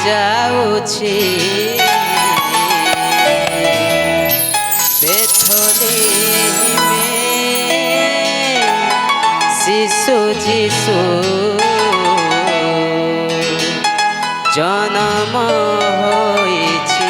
ଯାଉଛି ବେଥଲେହେମେ ଶିଶୁ ଯୀଶୁ ଜନ୍ମ ହୋଇଛି।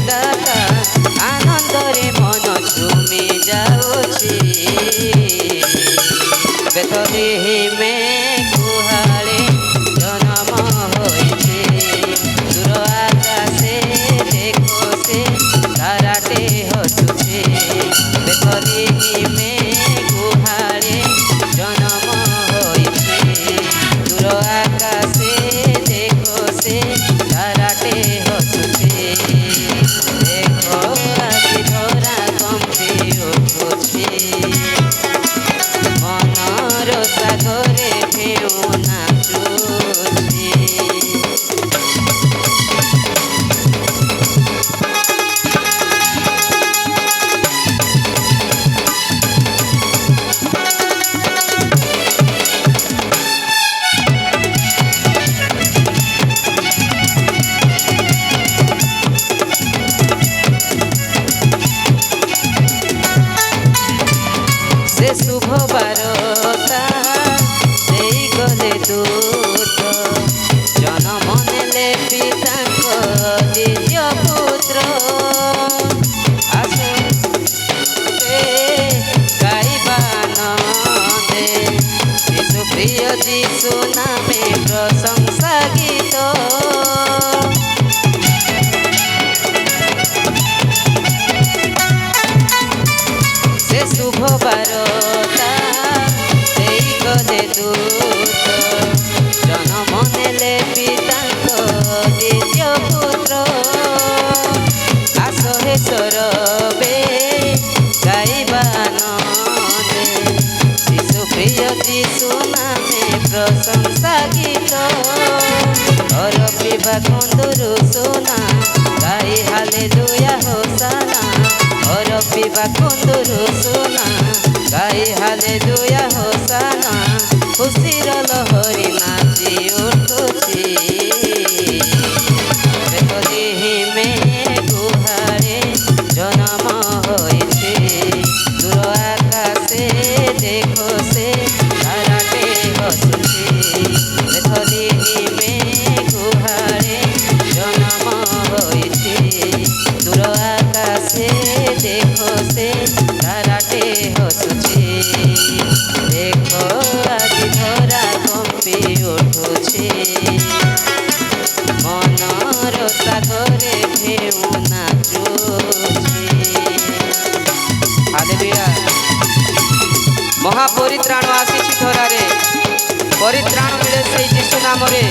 দাতা আনন্দরে মন ঝুমি যাଉଛି বেথলেহেমে গুহালে জন্ম হয়েছে। দূর আকাশে দেখো সে তারাটে হসুছে বেথলেহেমে গুহালে জন্ম হয়েছে। দূর আকাশে দেখো সে তারাটে হসুছে। দেখো আখি ধরা কম্পি উঠুছে মনর সাগরে ঢেউ নাচুছে। से शुभ बारता देई गले दूत जन्म नेले पिताଙ୍କ दिव्य पुत्र। आसे गाइबा नन्दे शिशु प्रिय जीशु नामे प्रशंसा गीत। से शुभ बारता देई गले दूत जन्म नेले पिताଙ୍କ दिव्य पुत्र। आस हे सरबे गाइबा नन्दे शिशु प्रिय जीशु नामे प्रशंसा गीत। अरपिबा कुंदुरु सोना गाई हालेलुया होसाना। अरपिबा कुंदुरु सोना गाई हालेलुया होसाना। खुशीर लहरी नाची उठुछि बेथलेहेमे गुहाले जन्म होइছে। दूर आकाशे देखो से ताराटे हसुছে बेथलेहेमे गुहाले जन्म होइছে। दूर आकाशे देखो से ताराटे हसुছে। देखो आखि धरा कम्पि उठुছে মনর সাগরে ঢেউ নাচুছে। হালেলুয়া। মহাপরিত্রাণ আসিছি ধরারে পরিত্রাণ মিলে সেই যিশু নামরে।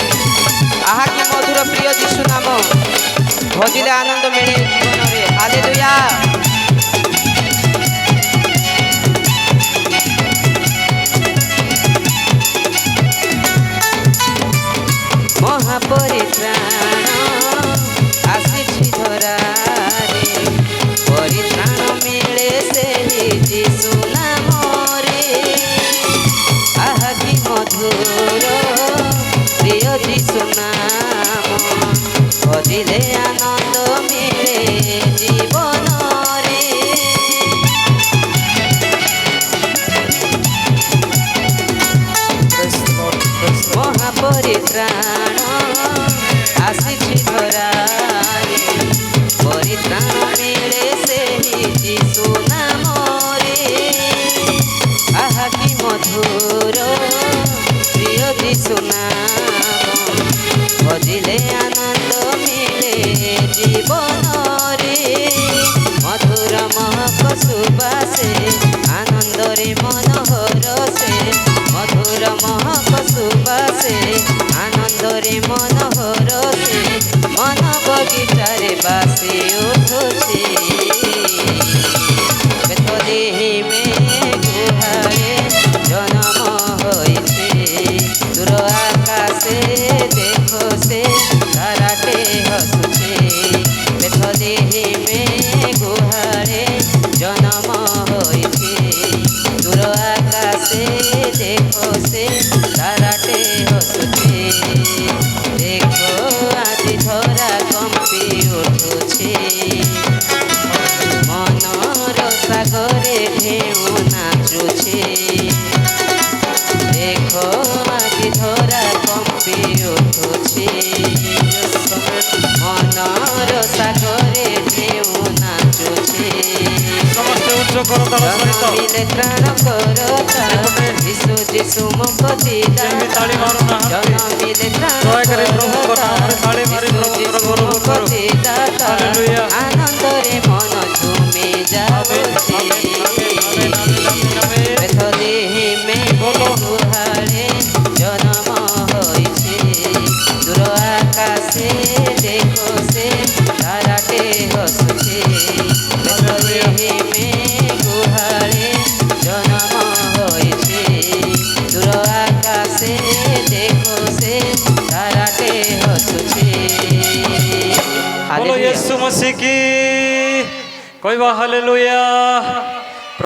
আহা কি মধুর প্রিয় যিশু নাম ভজিলে আনন্দ মিলে জীবনরে। হালেলুয়া। মহাপরিত্রাণ আসিছি ধরারে পরিত্রাণ মিলে সেই যিশু নামরে। আহা কি মধুর প্রিয় যিশু নাম ভজিলে আনন্দ মিলে জীবনরে। মহাপরিত্রাণ আসিছি ধরা সুবাসে আনন্দরে মন হরসে মন বগিচারে বাসে উঠুছে বেত দেহি মে গুহারে জনম হয়েছে দূর আকাশে দেখো সে তারাটে হসুছে বেত দেহি মে গুহারে জনম হয়েছে দূর আকাশে দেখো সে তারাটে হসুছে দেখো আজি ধরা কম্পি উঠুছে মনর সাগরে ঢেউ নাচুছে দেখো আজি ধরা কম্পি উঠুছে মনর সাগরে ঢেউ নাচুছে ସମସ୍ତେ ଉଚ୍ଚ କରତାଳ ସହିତ ମିଳେ ତ୍ରାଣ କରତା ଯୀଶୁ ଯୀଶୁ ମୋ ପତିତା ଯେମିତି ତାଳି ମାରୁନାହାନ୍ତି ଜନ ମିଳେ ତ୍ରାଣ ଦୟାକରି ପ୍ରଭୁଙ୍କ ନାମରେ ତାଳି ମାରି ପ୍ରଭୁଙ୍କର ଗୌରବ କରୁ। ହାଲେଲୁୟା। ଆନନ୍ଦରେ ମନ ଝୁମି ଯାଉଛି ବେଥ ଦେହି ମେ ଗୁହାରେ ଜନମ ହୋଇଛି ଦୂର ଆକାଶେ ଦେଖো ସେ ତାରାଟେ ହସୁଛି ବେଥ ଦେହି ମେ গুহারে জনম হয়েছে দূর আকাশে দেখো সে তারাটে হসুছে बोलो यीशु मसीह की कोई हालेलुया।